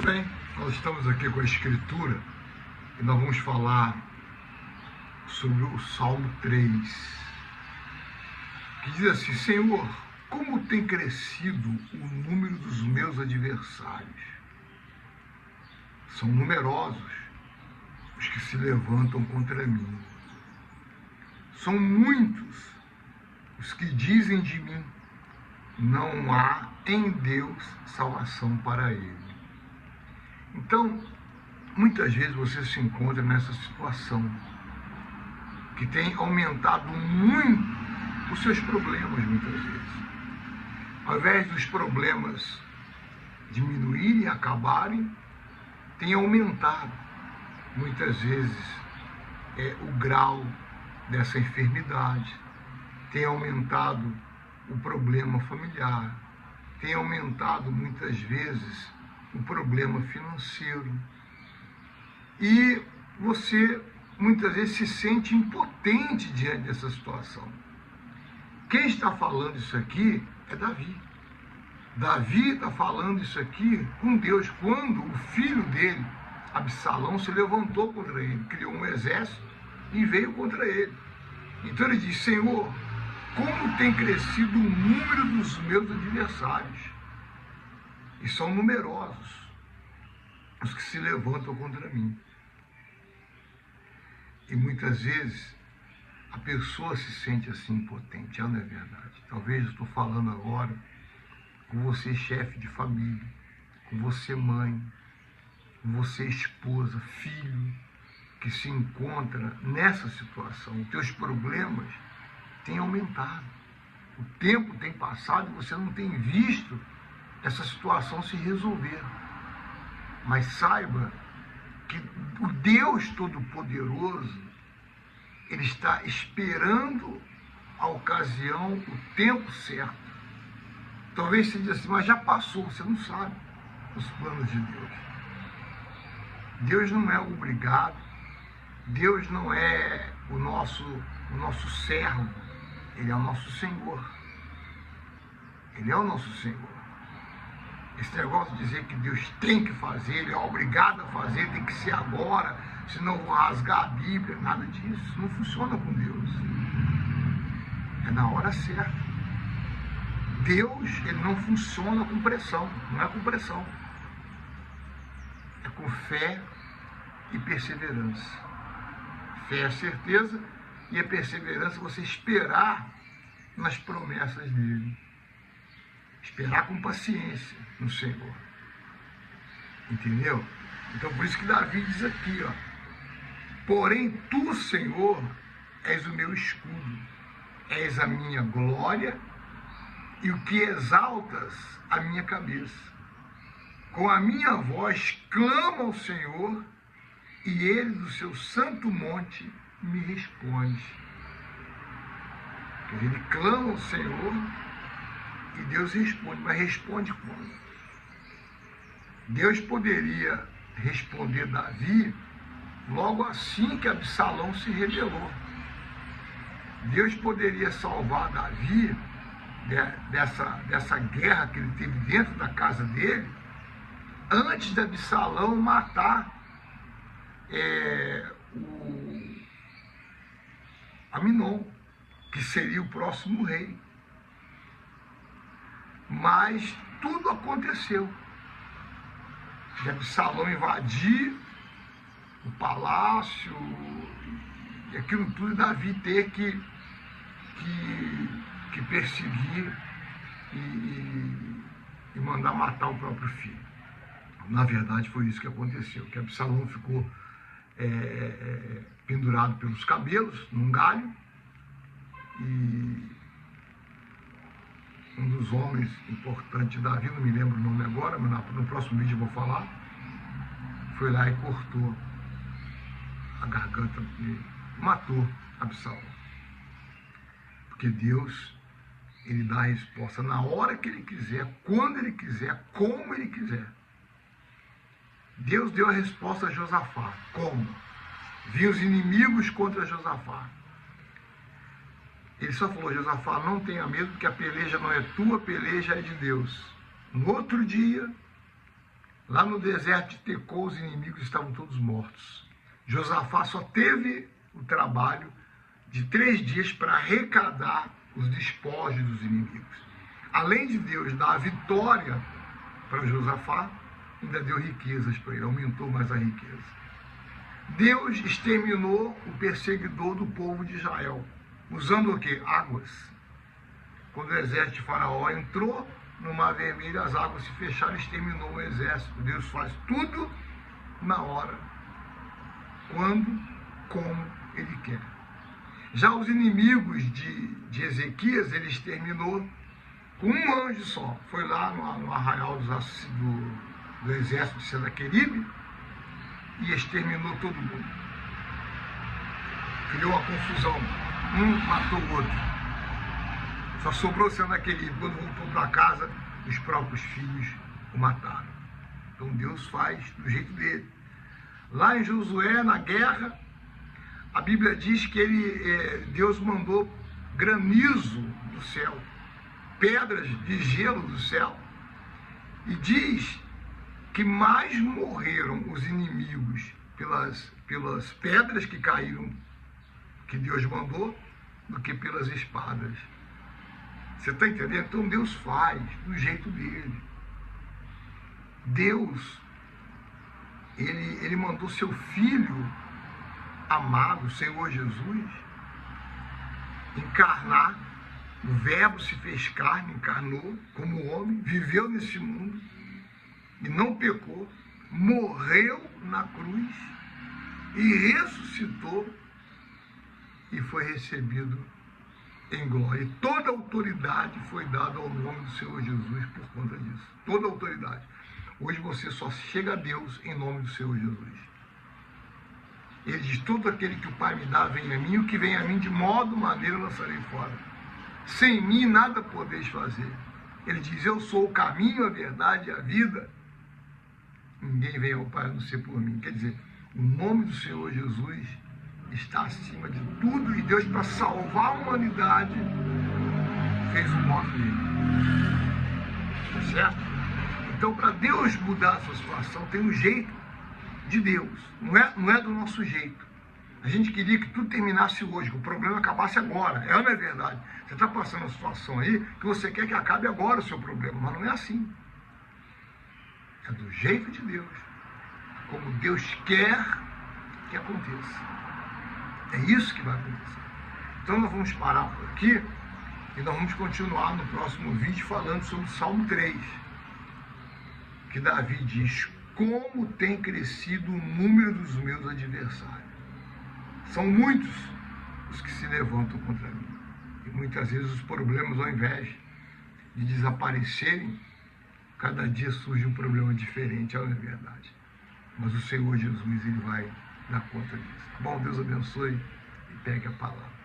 Bem, nós estamos aqui com a Escritura e nós vamos falar sobre o Salmo 3, que diz assim: Senhor, como tem crescido o número dos meus adversários? São numerosos os que se levantam contra mim. São muitos os que dizem de mim: não há em Deus salvação para ele. Então, muitas vezes você se encontra nessa situação que tem aumentado muito os seus problemas, muitas vezes. Ao invés dos problemas diminuírem e acabarem, tem aumentado, muitas vezes, o grau dessa enfermidade, tem aumentado o problema familiar, tem aumentado, muitas vezes, o problema financeiro. E você, muitas vezes, se sente impotente diante dessa situação. Quem está falando isso aqui é Davi. Davi está falando isso aqui com Deus, quando o filho dele, Absalão, se levantou contra ele, criou um exército e veio contra ele. Então ele diz: Senhor, como tem crescido o número dos meus adversários? E são numerosos os que se levantam contra mim. E muitas vezes a pessoa se sente assim impotente, não é verdade? Talvez eu estou falando agora com você, chefe de família, com você, mãe, com você, esposa, filho, que se encontra nessa situação. Os teus problemas têm aumentado. O tempo tem passado e você não tem visto essa situação se resolver. Mas saiba que o Deus Todo-Poderoso, Ele está esperando a ocasião, o tempo certo. Talvez você diga assim: mas já passou. Você não sabe os planos de Deus. Deus não é obrigado. Deus não é o nosso servo. Ele é o nosso Senhor. Ele é o nosso Senhor. Esse negócio de dizer que Deus tem que fazer, Ele é obrigado a fazer, tem que ser agora, senão eu vou rasgar a Bíblia, nada disso. Não funciona com Deus. É na hora certa. Deus, Ele não funciona com pressão, não é com pressão. É com fé e perseverança. Fé é a certeza e a perseverança é você esperar nas promessas dEle. Esperar com paciência no Senhor. Entendeu? Então, por isso que Davi diz aqui, ó: porém, tu, Senhor, és o meu escudo, és a minha glória e o que exaltas a minha cabeça. Com a minha voz clamo ao Senhor e Ele do seu santo monte me responde. Ele clama ao Senhor e Deus responde, mas responde quando? Deus poderia responder Davi logo assim que Absalão se rebelou. Deus poderia salvar Davi dessa guerra que ele teve dentro da casa dele, antes de Absalão matar o Aminon, que seria o próximo rei. Mas tudo aconteceu. De Absalão invadir o palácio e aquilo tudo, e Davi ter que perseguir e mandar matar o próprio filho. Na verdade, foi isso que aconteceu, que Absalão ficou pendurado pelos cabelos num galho, e um dos homens importantes de Davi, não me lembro o nome agora, mas no próximo vídeo eu vou falar, foi lá e cortou a garganta dele, matou Absalão. Porque Deus, Ele dá a resposta na hora que Ele quiser, quando Ele quiser, como Ele quiser. Deus deu a resposta a Josafá. Como? Vinham os inimigos contra Josafá. Ele só falou: Josafá, não tenha medo, porque a peleja não é tua, a peleja é de Deus. No outro dia, Lá no deserto de Tecô, os inimigos estavam todos mortos. Josafá só teve o trabalho de 3 dias para arrecadar os despojos dos inimigos. Além de Deus dar a vitória para Josafá, ainda deu riquezas para ele, aumentou mais a riqueza. Deus exterminou o perseguidor do povo de Israel, usando o quê? Águas. Quando o exército de Faraó entrou no Mar Vermelho, as águas se fecharam e exterminou o exército. Deus faz tudo na hora, quando, como Ele quer. Já os inimigos de Ezequias, ele exterminou com um anjo só. Foi lá no arraial do exército de Senaqueribe e exterminou todo mundo. Criou uma confusão. Um matou o outro. Só sobrou Senaqueribe. Quando voltou para casa, os próprios filhos o mataram. Então Deus faz do jeito dele. Lá em Josué, na guerra, a Bíblia diz que Deus mandou granizo do céu, pedras de gelo do céu, e diz que mais morreram os inimigos pelas pedras que caíram, que Deus mandou, do que pelas espadas. Você está entendendo? Então Deus faz do jeito dele. Deus, ele mandou seu Filho amado, Senhor Jesus, encarnar. O Verbo se fez carne, encarnou como homem, viveu nesse mundo e não pecou, morreu na cruz e ressuscitou e foi recebido em glória. E toda autoridade foi dada ao nome do Senhor Jesus por conta disso. Toda autoridade. Hoje você só chega a Deus em nome do Senhor Jesus. Ele diz, todo aquele que o Pai me dá vem a mim, o que vem a mim de modo maneira lançarei fora. Sem mim nada podeis fazer. Ele diz, eu sou o caminho, a verdade e a vida. Ninguém vem ao Pai a não ser por mim. Quer dizer, o nome do Senhor Jesus está acima de tudo e Deus, para salvar a humanidade, fez o nome dele. Tá certo? Então, para Deus mudar essa situação, tem um jeito de Deus, não é do nosso jeito. A gente queria que tudo terminasse hoje, que o problema acabasse agora. É ou não é verdade? Você está passando uma situação aí que você quer que acabe agora o seu problema, mas não é assim. É do jeito de Deus, como Deus quer que aconteça. É isso que vai acontecer. Então nós vamos parar por aqui e nós vamos continuar no próximo vídeo falando sobre o Salmo 3, que Davi diz, como tem crescido o número dos meus adversários. São muitos os que se levantam contra mim. E muitas vezes os problemas, ao invés de desaparecerem, cada dia surge um problema diferente, é verdade. Mas o Senhor Jesus, ele vai dar conta disso. Bom, Deus abençoe e pegue a palavra.